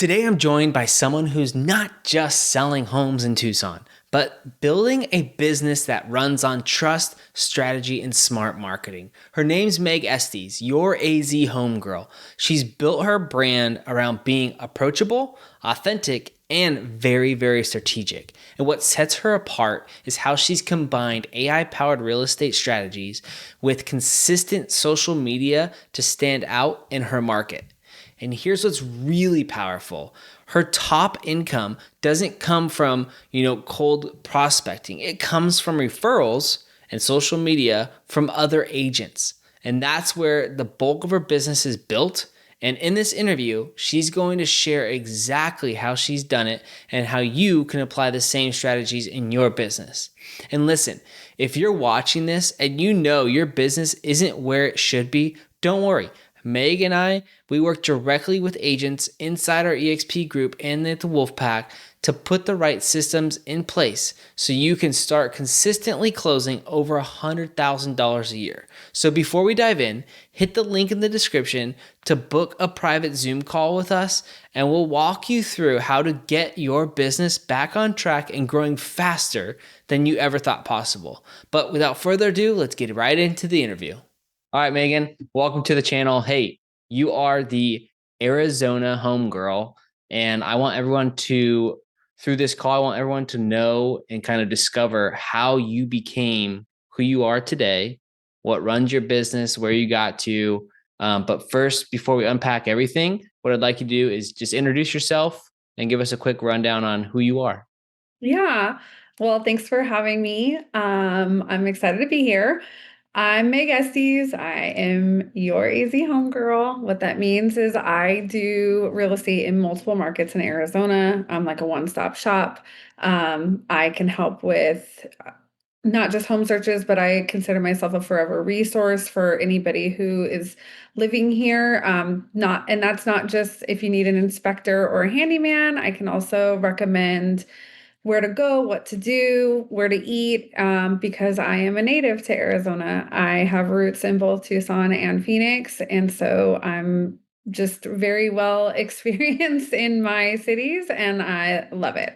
Today I'm joined by someone who's not just selling homes in Tucson, but building a business that runs on trust, strategy, and smart marketing. Her name's Meg Estes, your AZ homegirl. She's built her brand around being approachable, authentic, and very, very strategic. And what sets her apart is how she's combined AI-powered real estate strategies with consistent social media to stand out in her market. And here's what's really powerful. Her top income doesn't come from, cold prospecting. It comes from referrals and social media from other agents. And that's where the bulk of her business is built. And in this interview, she's going to share exactly how she's done it and how you can apply the same strategies in your business. And listen, if you're watching this and you know your business isn't where it should be, don't worry. Meg and I, we work directly with agents inside our EXP group and at the Wolfpack to put the right systems in place so you can start consistently closing over $100,000 a year. So before we dive in, hit the link in the description to book a private Zoom call with us, and we'll walk you through how to get your business back on track and growing faster than you ever thought possible. But without further ado, let's get right into the interview. All right, Megan, welcome to the channel. Hey, you are the Arizona homegirl, and I want everyone to, through this call, I want everyone to know and kind of discover how you became who you are today, what runs your business, where you got to. But first, before we unpack everything, what I'd like you to do is just introduce yourself and give us a quick rundown on who you are. Yeah. Well, thanks for having me. I'm excited to be here. I'm Meg Estes. I am your AZ homegirl. What that means is I do real estate in multiple markets in Arizona. I'm like a one-stop shop. I can help with not just home searches, but I consider myself a forever resource for anybody who is living here. And that's not just if you need an inspector or a handyman. I can also recommend where to go, what to do, where to eat, because I am a native to Arizona. I have roots in both Tucson and Phoenix, and so I'm just very well experienced in my cities, and I love it.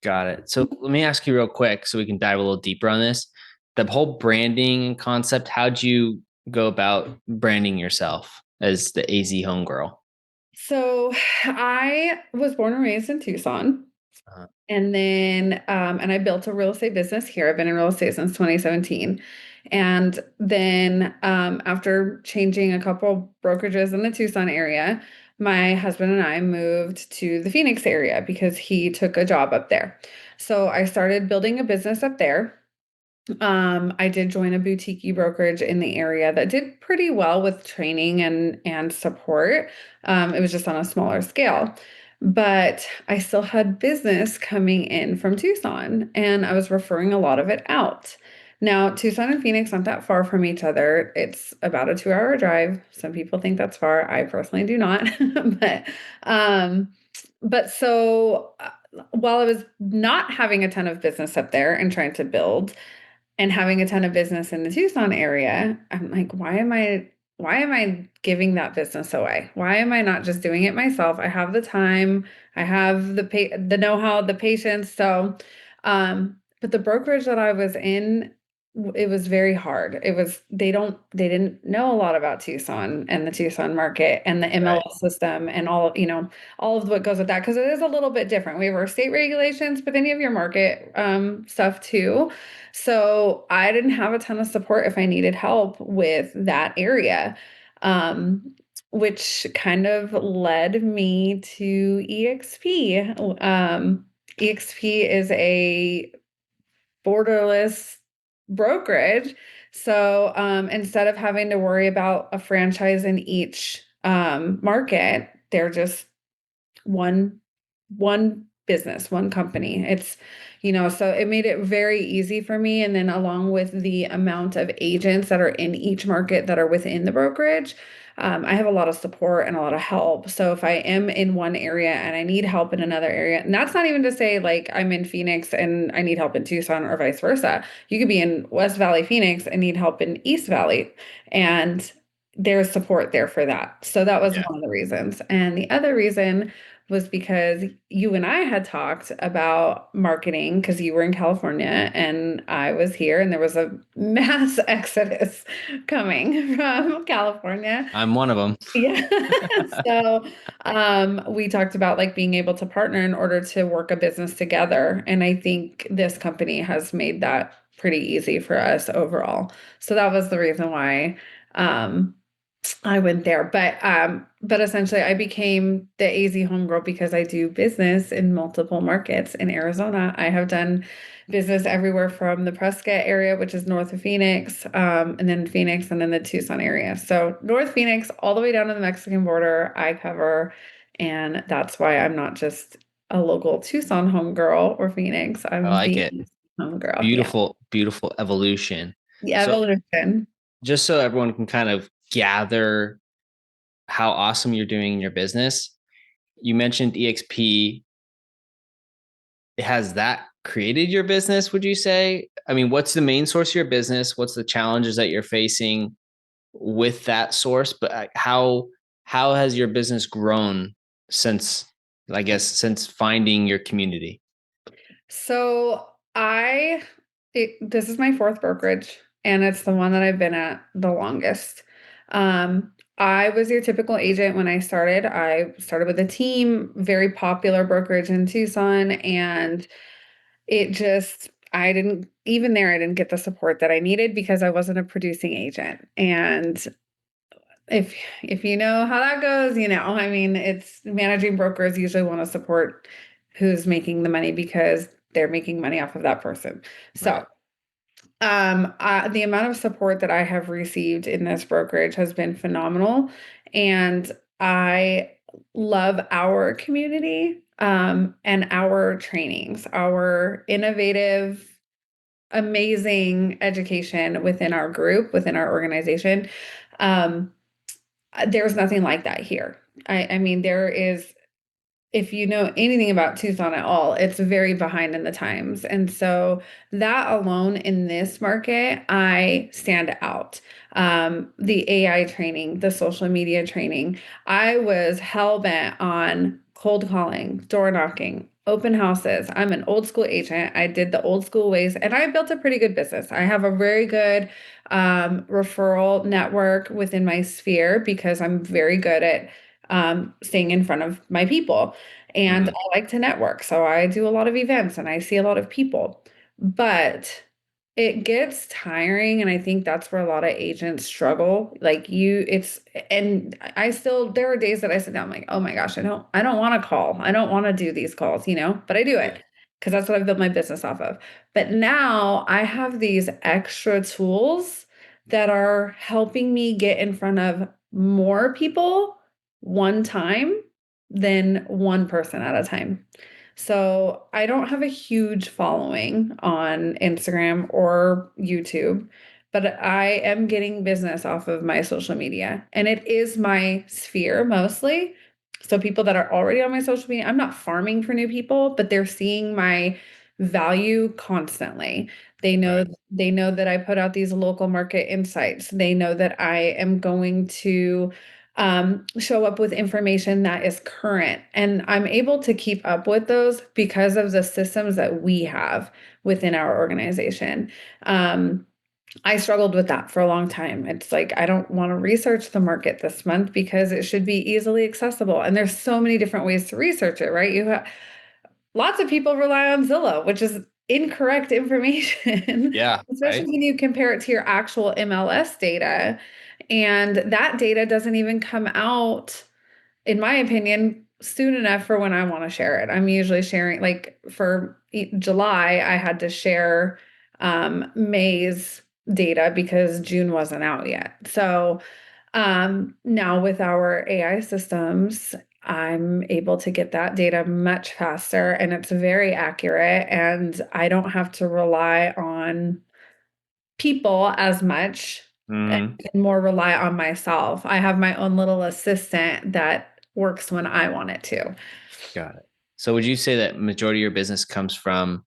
Got it. So let me ask you real quick so we can dive a little deeper on this. The whole branding concept, how'd you go about branding yourself as the AZ homegirl? So I was born and raised in Tucson. Uh, And I built a real estate business here. I've been in real estate since 2017. And then after changing a couple brokerages in the Tucson area, my husband and I moved to the Phoenix area because he took a job up there. So I started building a business up there. I did join a boutique brokerage in the area that did pretty well with training and support. It was just on a smaller scale. But I still had business coming in from Tucson, and I was referring a lot of it out. Now, Tucson and Phoenix aren't that far from each other. It's about a 2-hour drive. Some people think that's far. I personally do not. But um, but while I was not having a ton of business up there and trying to build, and having a ton of business in the Tucson area, I'm like, why am I giving that business away? Why am I not just doing it myself? I have the time, I have the know-how, the patience. But the brokerage that I was in, it was very hard. They didn't know a lot about Tucson and the Tucson market and the right. MLS system and all of what goes with that, because it is a little bit different. We have our state regulations, but then you have your market stuff too. So I didn't have a ton of support if I needed help with that area, um, which kind of led me to EXP. EXP is a borderless brokerage. So instead of having to worry about a franchise in each market, they're just one one business, one company. So it made it very easy for me. And then along with the amount of agents that are in each market that are within the brokerage, I have a lot of support and a lot of help. So if I am in one area and I need help in another area, and that's not even to say like I'm in Phoenix and I need help in Tucson or vice versa. You could be in West Valley, Phoenix and need help in East Valley. And there's support there for that. So that was Yeah. one of the reasons. And the other reason was because you and I had talked about marketing because you were in California and I was here, and there was a mass exodus coming from California. I'm one of them. Yeah. So, we talked about like being able to partner in order to work a business together. And I think this company has made that pretty easy for us overall. So that was the reason why, um, I went there, but essentially I became the AZ homegirl because I do business in multiple markets in Arizona. I have done business everywhere from the Prescott area, which is north of Phoenix, and then Phoenix and then the Tucson area. So North Phoenix all the way down to the Mexican border, I cover, and that's why I'm not just a local Tucson homegirl or Phoenix. I I'm like the it. homegirl. Yeah. Beautiful, beautiful evolution. The So evolution. just so everyone can kind of gather how awesome you're doing in your business, you mentioned EXP. Has that created your business, would you say? I mean, what's the main source of your business? What's the challenges that you're facing with that source? But how has your business grown since, I guess, since finding your community? So this is my fourth brokerage, and it's the one that I've been at the longest. I was your typical agent when I started. I started with a team, very popular brokerage in Tucson, and it just, I didn't, even there, I didn't get the support that I needed because I wasn't a producing agent. And if if you know how that goes, you know, I mean, it's managing brokers usually want to support who's making the money because they're making money off of that person. So, Right. the amount of support that I have received in this brokerage has been phenomenal, and I love our community, and our trainings, our innovative, amazing education within our group, within our organization. Um, there's nothing like that here. I mean, there is, if you know anything about Tucson at all, it's very behind in the times. And so that alone in this market, I stand out. The AI training, the social media training, I was hell bent on cold calling, door knocking, open houses. I'm an old school agent. I did the old school ways and I built a pretty good business. I have a very good referral network within my sphere because I'm very good at staying in front of my people. And Mhm. I like to network. So I do a lot of events and I see a lot of people. But it gets tiring. And I think that's where a lot of agents struggle. Like and I still, there are days that I sit down, I'm like, oh my gosh, I don't want to call. I don't want to do these calls, but I do Yeah. it because that's what I've built my business off of. But now I have these extra tools that are helping me get in front of more people one time than one person at a time. So I don't have a huge following on Instagram or YouTube, but I am getting business off of my social media, and it is my sphere mostly. So people that are already on my social media, I'm not farming for new people, but they're seeing my value constantly. They know Right. they know that I put out these local market insights. They know that I am going to show up with information that is current. And I'm able to keep up with those because of the systems that we have within our organization. Um, I struggled with that for a long time. It's like, I don't want to research the market this month because it should be easily accessible. And there's so many different ways to research it, right? Lots of people rely on Zillow, which is incorrect information, Yeah. especially Right. when you compare it to your actual MLS data. And that data doesn't even come out, in my opinion, soon enough for when I want to share it. I'm usually sharing, like for July, I had to share May's data because June wasn't out yet. So now with our AI systems, I'm able to get that data much faster and it's very accurate, and I don't have to rely on people as much and Hmm. more rely on myself. I have my own little assistant that works when I want it to. Got it. So would you say that majority of your business comes from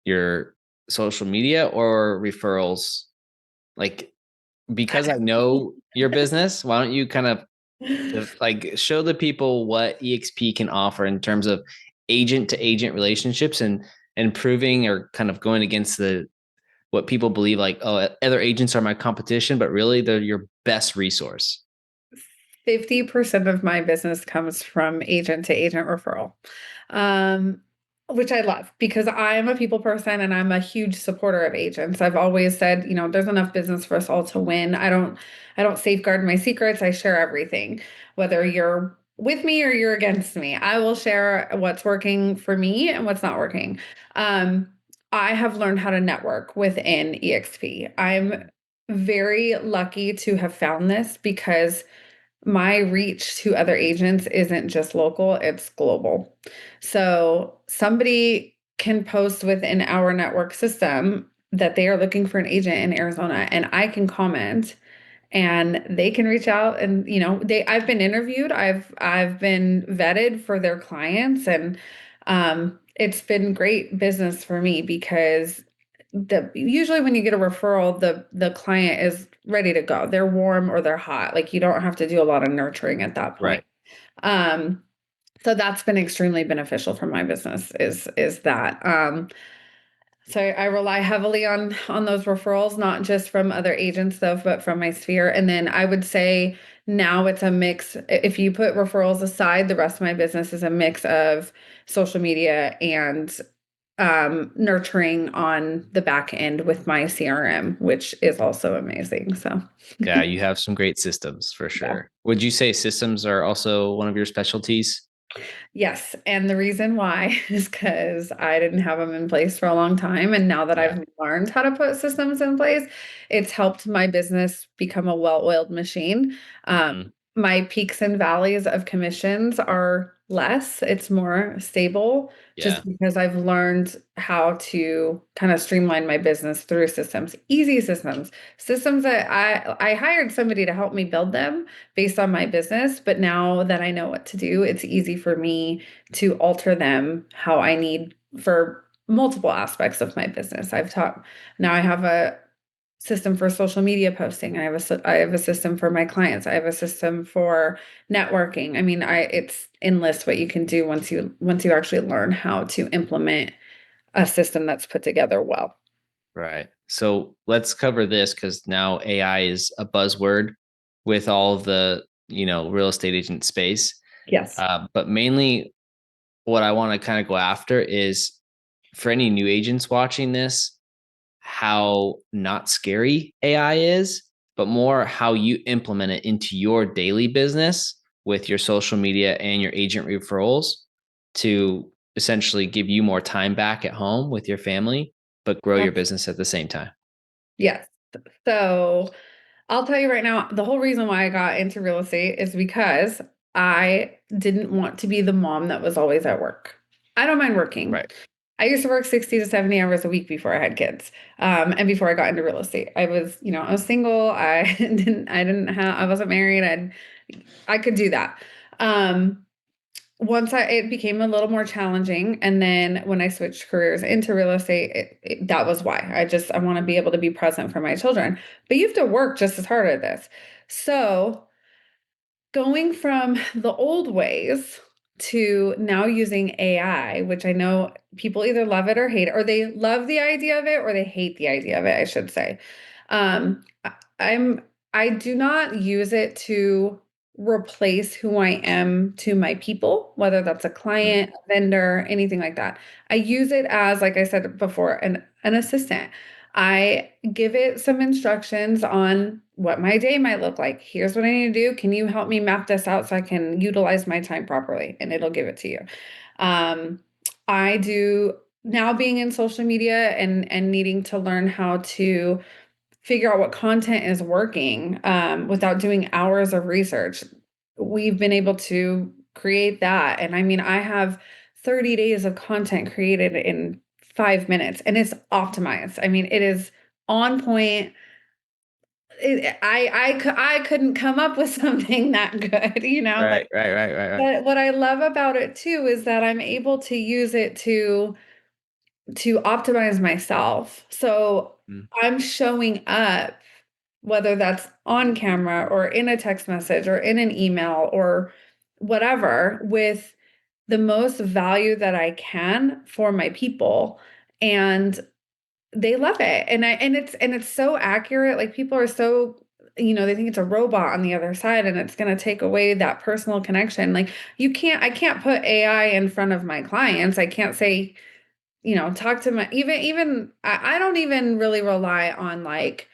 your social media or referrals? Like, because I know your business, why don't you kind of to like show the people what EXP can offer in terms of agent to agent relationships and improving or kind of going against the what people believe like, oh, other agents are my competition, but really they're your best resource. 50% of my business comes from agent to agent referral. Um, which I love because I am a people person and I'm a huge supporter of agents. I've always said, there's enough business for us all to win. I don't safeguard my secrets. I share everything. Whether you're with me or you're against me, I will share what's working for me and what's not working. Um, I have learned how to network within EXP. I'm very lucky to have found this because my reach to other agents isn't just local, it's global. So somebody can post within our network system that they are looking for an agent in Arizona, and I can comment and they can reach out and I've been interviewed, I've been vetted for their clients, and it's been great business for me because the usually when you get a referral, the client is ready to go. They're warm or they're hot. Like you don't have to do a lot of nurturing at that point. Right. Um, so that's been extremely beneficial for my business is that. So I rely heavily on those referrals, not just from other agents though, but from my sphere. And then I would say now it's a mix. If you put referrals aside, the rest of my business is a mix of social media and nurturing on the back end with my CRM, which is also amazing. So, Yeah, you have some great systems for yeah. sure. Would you say systems are also one of your specialties? Yes, and the reason why is because I didn't have them in place for a long time, and now that Yeah. I've learned how to put systems in place, it's helped my business become a well-oiled machine. Mhm. My peaks and valleys of commissions are less, it's more stable Yeah. just because I've learned how to kind of streamline my business through systems, easy systems that I hired somebody to help me build them based on my business. But now that I know what to do, it's easy for me to alter them how I need for multiple aspects of my business. Now I have a system for social media posting. I have a system for my clients. I have a system for networking. I mean, it's endless what you can do once you actually learn how to implement a system that's put together well. Right. So let's cover this because now AI is a buzzword with all the, real estate agent space. Yes. But mainly what I want to kind of go after is for any new agents watching this, how not scary AI is, but more how you implement it into your daily business with your social media and your agent referrals to essentially give you more time back at home with your family, but grow your business at the same time. Yes. So I'll tell you right now, the whole reason why I got into real estate is because I didn't want to be the mom that was always at work. I don't mind working. Right. I used to work 60 to 70 hours a week before I had kids. And before I got into real estate. I was single. I wasn't married. I could do that. Um, it became a little more challenging, and then when I switched careers into real estate, that was why I want to be able to be present for my children, but you have to work just as hard at this. So going from the old ways to now using AI, which I know people either love it or hate it, or they love the idea of it or they hate the idea of it, I should say. I'm I do not use it to replace who I am to my people, whether that's a Mm. client, a vendor, anything like that. I use it as, like I said before, an assistant. I give it some instructions on what my day might look like. Here's what I need to do. Can you help me map this out so I can utilize my time properly? And it'll give it to you. Um, I do now being in social media and needing to learn how to figure out what content is working without doing hours of research. We've been able to create that. And I mean, I have 30 days of content created in 5 minutes and it's optimized. I mean, it is on point. I couldn't come up with something that good, like, Right, right, right, right, right. but what I love about it too is that I'm able to use it to optimize myself. So Mm. I'm showing up whether that's on camera or in a text message or in an email or whatever, with the most value that I can for my people. And they love it. And it's so accurate. Like people are so, they think it's a robot on the other side and it's going to take away that personal connection. Like I can't put AI in front of my clients. I can't say, talk to my, I don't even really rely on like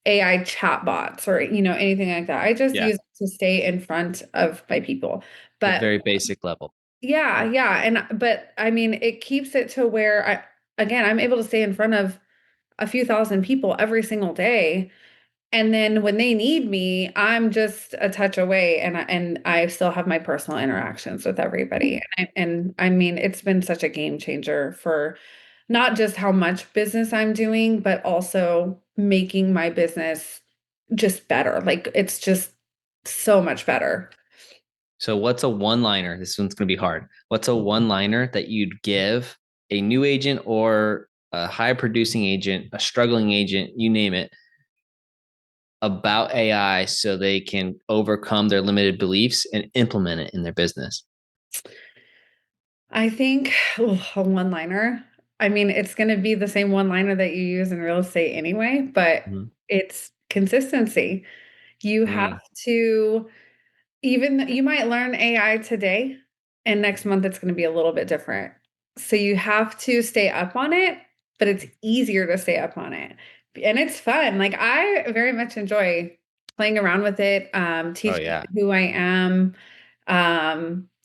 AI chatbots or, anything like that. I just Yeah. use it to stay in front of my people. The But very basic level. yeah, yeah. But I mean, it keeps it to where again, I'm able to stay in front of a few thousand people every single day. And then when they need me, I'm just a touch away and I still have my personal interactions with everybody. And I mean, it's been such a game changer for not just how much business I'm doing, but also making my business just better. Like it's just so much better. So, what's a one liner? This one's going to be hard. What's a one liner that you'd give a new agent or a high producing agent, a struggling agent, you name it, about AI so they can overcome their limited beliefs and implement it in their business? I think a one-liner. I mean, it's going to be the same one-liner that you use in real estate anyway, but Mhm. it's consistency. You have Mm, to, even you might learn AI today, and next month it's going to be a little bit different. So you have to stay up on it, but it's easier to stay up on it. And it's fun. Like I very much enjoy playing around with it, oh, teaching yeah. it who I am,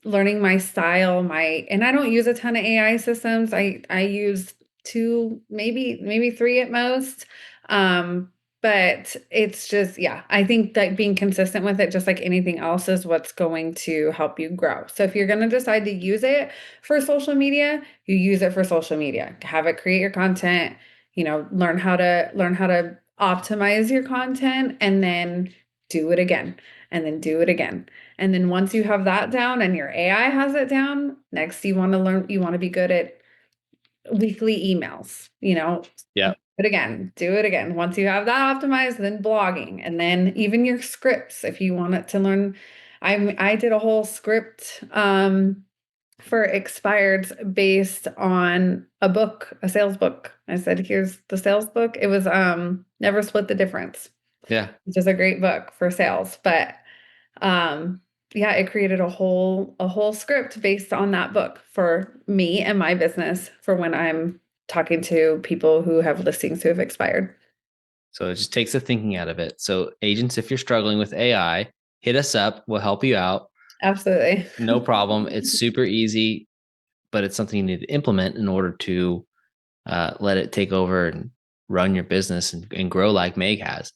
learning my style, and I don't use a ton of AI systems. I use two, maybe three at most. Um, but it's just, yeah, I think that being consistent with it, just like anything else, is what's going to help you grow. So if you're going to decide to use it for social media, you use it for social media. Have it create your content, learn how to optimize your content and then do it again and then do it again. And then once you have that down and your AI has it down, next you want to be good at weekly emails, Yeah. do it again. Once you have that optimized, then blogging, and then even your scripts. If you want it to learn, I did a whole script for expireds based on a book, a sales book. I said, here's the sales book. It was Never Split the Difference, Yeah. which is a great book for sales. But um yeah, it created a whole script based on that book for me and my business for when I'm talking to people who have listings who have expired. So it just takes the thinking out of it. So, agents, if you're struggling with AI, hit us up. We'll help you out. Absolutely. No problem. It's super easy, but it's something you need to implement in order to let it take over and run your business and grow like Meg has.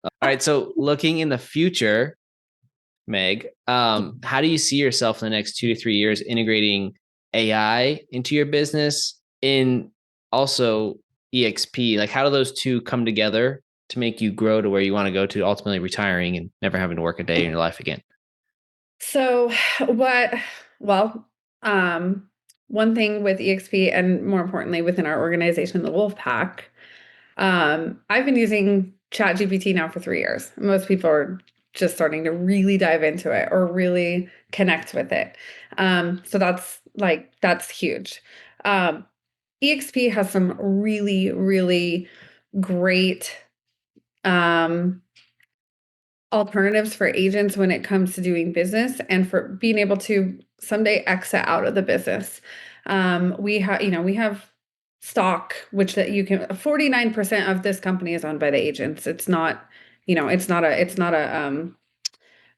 All right. So, looking in the future, Meg, how do you see yourself in the next 2 to 3 years integrating AI into your business? In also EXP, like how do those two come together to make you grow to where you want to go to, ultimately retiring and never having to work a day in your life again? So what, well, um, one thing with EXP and more importantly within our organization, the Wolf Pack, I've been using ChatGPT now for 3 years. Most people are just starting to really dive into it or really connect with it. So that's huge. EXP has some really, really great um, alternatives for agents when it comes to doing business and for being able to someday exit out of the business. We have stock, which that you can 49% of this company is owned by the agents. It's not, it's not a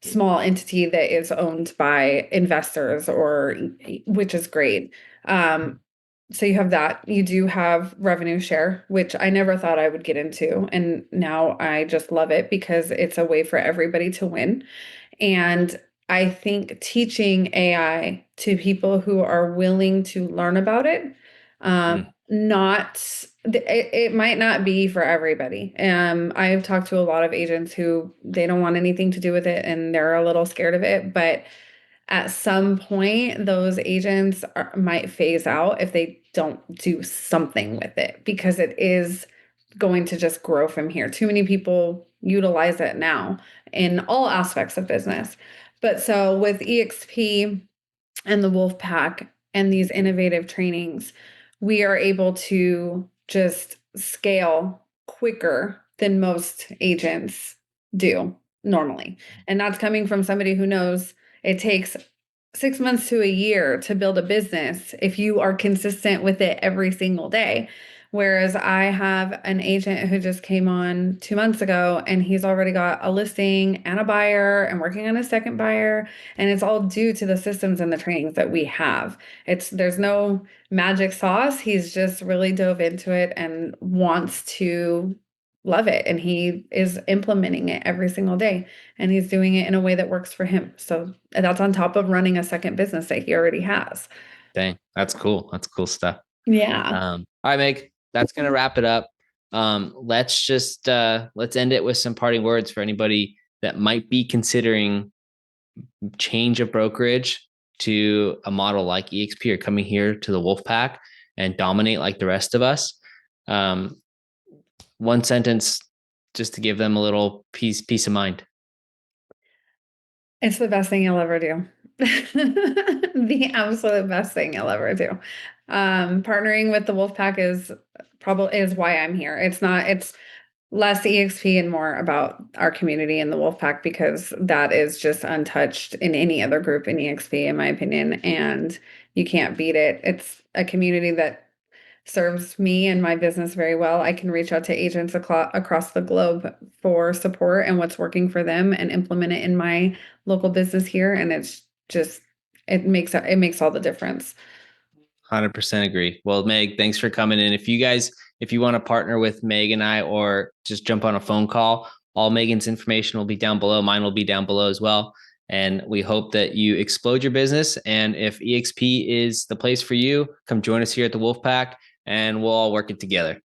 small entity that is owned by investors or which is great. So you have that. You do have revenue share, which I never thought I would get into. And now I just love it because it's a way for everybody to win. And I think teaching AI to people who are willing to learn about it, Mm, not it might not be for everybody. I've talked to a lot of agents who they don't want anything to do with it and they're a little scared of it, but at some point those agents might phase out if they don't do something with it because it is going to just grow from here. Too many people utilize it now in all aspects of business. But so with EXP and the Wolf Pack and these innovative trainings, we are able to just scale quicker than most agents do normally. And that's coming from somebody who knows it takes 6 months to a year to build a business if you are consistent with it every single day. Whereas I have an agent who just came on 2 months ago and he's already got a listing and a buyer and working on a second buyer. And it's all due to the systems and the trainings that we have. There's no magic sauce. He's just really dove into it and wants to love it. And he is implementing it every single day. And he's doing it in a way that works for him. So that's on top of running a second business that he already has. Dang, that's cool. That's cool stuff. Yeah. All right, Meg, that's gonna wrap it up. Let's end it with some parting words for anybody that might be considering change of brokerage to a model like EXP or coming here to the Wolf Pack and dominate like the rest of us. Um, one sentence just to give them a little peace of mind. It's the best thing you'll ever do. The absolute best thing you'll ever do. Partnering with the Wolfpack is why I'm here. It's less EXP and more about our community in the Wolfpack because that is just untouched in any other group in EXP, in my opinion, and you can't beat it. It's a community that serves me and my business very well. I can reach out to agents across the globe for support and what's working for them and implement it in my local business here. And it's just, it makes all the difference. 100% agree. Well, Meg, thanks for coming in. If you want to partner with Meg and I or just jump on a phone call, all Megan's information will be down below. Mine will be down below as well. And we hope that you explode your business. And if EXP is the place for you, come join us here at the Wolfpack and we'll all work it together.